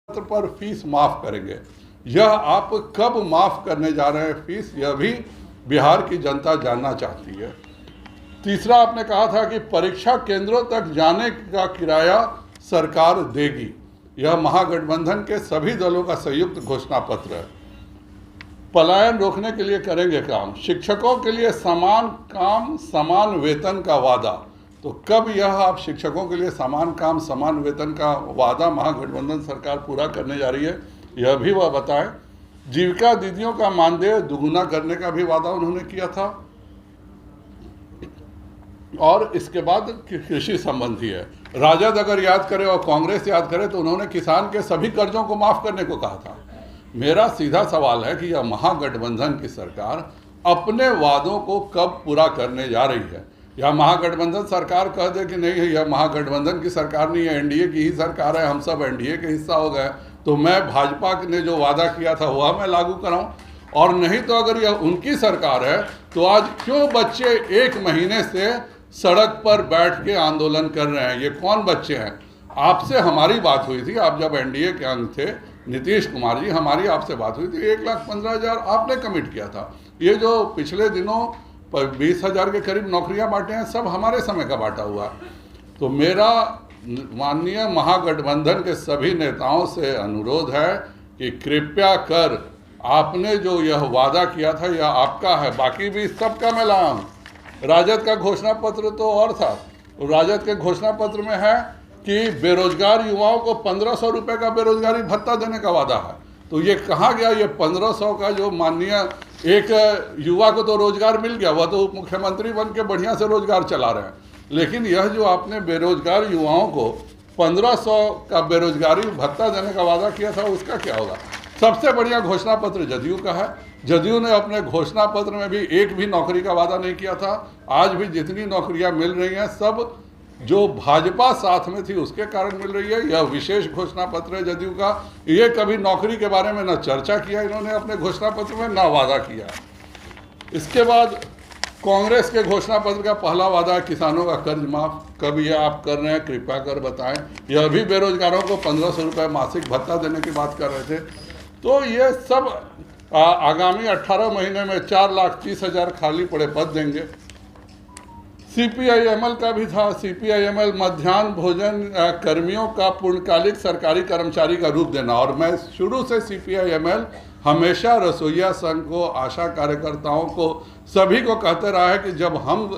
पर फीस माफ करेंगे। यह आप कब माफ करने जा रहे हैं फीस, यह भी बिहार की जनता जानना चाहती है। तीसरा, आपने कहा था कि परीक्षा केंद्रों तक जाने का किराया सरकार देगी। यह महागठबंधन के सभी दलों का संयुक्त घोषणा पत्र है। पलायन रोकने के लिए करेंगे काम। शिक्षकों के लिए समान काम समान वेतन का वादा। तो कब यह आप शिक्षकों के लिए समान काम समान वेतन का वादा महागठबंधन सरकार पूरा करने जा रही है, यह भी वह बताएं। जीविका दीदियों का मानदेय दुगुना करने का भी वादा उन्होंने किया था। और इसके बाद कृषि संबंधी है। राजद अगर याद करे और कांग्रेस याद करे तो उन्होंने किसान के सभी कर्जों को माफ करने को कहा था। मेरा सीधा सवाल है कि यह महागठबंधन की सरकार अपने वादों को कब पूरा करने जा रही है। या महागठबंधन सरकार कह दे कि नहीं, यह महागठबंधन की सरकार नहीं है, एनडीए की ही सरकार है, हम सब एनडीए के हिस्सा हो गए, तो मैं भाजपा ने जो वादा किया था वह मैं लागू कराऊं। और नहीं तो अगर यह उनकी सरकार है तो आज क्यों बच्चे एक महीने से सड़क पर बैठ के आंदोलन कर रहे हैं? ये कौन बच्चे हैं? आपसे हमारी बात हुई थी, आप जब एनडीए के अंग थे, नीतीश कुमार जी, हमारी आपसे बात हुई थी, 1,15,000 आपने कमिट किया था। ये जो पिछले दिनों 20,000 के करीब नौकरियां बांटे हैं, सब हमारे समय का बांटा हुआ है। तो मेरा माननीय महागठबंधन के सभी नेताओं से अनुरोध है कि कृपया कर आपने जो यह वादा किया था यह आपका है, बाकी भी सबका मैं लाया हूँ। राजद का घोषणा पत्र तो और था। राजद के घोषणा पत्र में है कि बेरोजगार युवाओं को 1,500 रुपये का बेरोजगारी भत्ता देने का वादा है। तो ये कहाँ गया? ये 1,500 का जो माननीय एक युवा को तो रोजगार मिल गया, वह तो उप मुख्यमंत्री बन के बढ़िया से रोजगार चला रहे हैं, लेकिन यह जो आपने बेरोजगार युवाओं को 1,500 का बेरोजगारी भत्ता देने का वादा किया था, उसका क्या होगा? सबसे बढ़िया घोषणा पत्र जदयू का है। जदयू ने अपने घोषणा पत्र में भी एक भी नौकरी का वादा नहीं किया था। आज भी जितनी नौकरियां मिल रही हैं सब जो भाजपा साथ में थी उसके कारण मिल रही है। यह विशेष घोषणा पत्र है जदयू का। ये कभी नौकरी के बारे में न चर्चा किया इन्होंने अपने घोषणा पत्र में, न वादा किया। इसके बाद कांग्रेस के घोषणा पत्र का पहला वादा है किसानों का कर्ज माफ। कब यह आप कर रहे हैं, कृपया कर बताएं। यह भी बेरोजगारों को 1,500 रुपये मासिक भत्ता देने की बात कर रहे थे। तो ये सब आगामी 18 महीने में 4,30,000 खाली पड़े पद देंगे। सीपीआईएमएल का भी था। सीपीआईएमएल मध्याह्न भोजन कर्मियों का पूर्णकालिक सरकारी कर्मचारी का रूप देना। और मैं शुरू से सीपीआईएमएल हमेशा रसोइया संघ को, आशा कार्यकर्ताओं को, सभी को कहते रहा है कि जब हम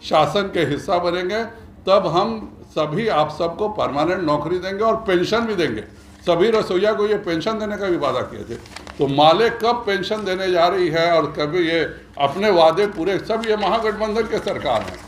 शासन के हिस्सा बनेंगे तब हम सभी आप सबको परमानेंट नौकरी देंगे और पेंशन भी देंगे। सभी रसोइया को ये पेंशन देने का भी वादा किए थे। तो माले कब पेंशन देने जा रही है और कभी ये अपने वादे पूरे, सब ये महागठबंधन के सरकार है।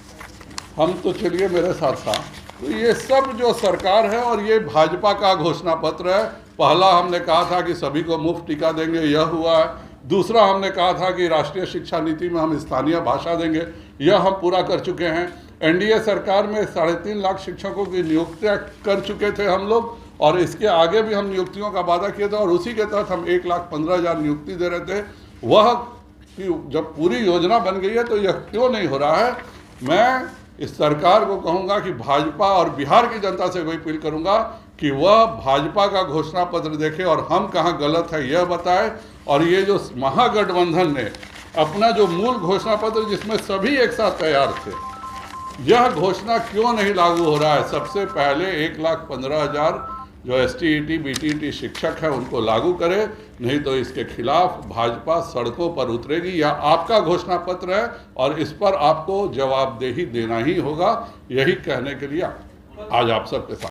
हम तो चलिए मेरे साथ साथ, तो ये सब जो सरकार है और ये भाजपा का घोषणा पत्र है। पहला हमने कहा था कि सभी को मुफ्त टीका देंगे, यह हुआ है। दूसरा हमने कहा था कि राष्ट्रीय शिक्षा नीति में हम स्थानीय भाषा देंगे, यह हम पूरा कर चुके हैं। एनडीए सरकार में 3.5 लाख शिक्षकों की नियुक्तियाँ कर चुके थे हम लोग, और इसके आगे भी हम नियुक्तियों का वादा किया था, और उसी के तहत हम 1,15,000 नियुक्ति दे रहे थे। वह जब पूरी योजना बन गई है तो यह क्यों नहीं हो रहा है? मैं इस सरकार को कहूंगा कि भाजपा और बिहार की जनता से वही अपील करूंगा कि वह भाजपा का घोषणा पत्र देखे और हम कहाँ गलत है यह बताए। और ये जो महागठबंधन ने अपना जो मूल घोषणा पत्र जिसमें सभी एक साथ तैयार थे, यह घोषणा क्यों नहीं लागू हो रहा है? सबसे पहले 1,15,000 जो एसटीईटी बीटीईटी शिक्षक हैं उनको लागू करे, नहीं तो इसके खिलाफ भाजपा सड़कों पर उतरेगी। यह आपका घोषणा पत्र है और इस पर आपको जवाबदेही देना ही होगा। यही कहने के लिए आज आप सबके साथ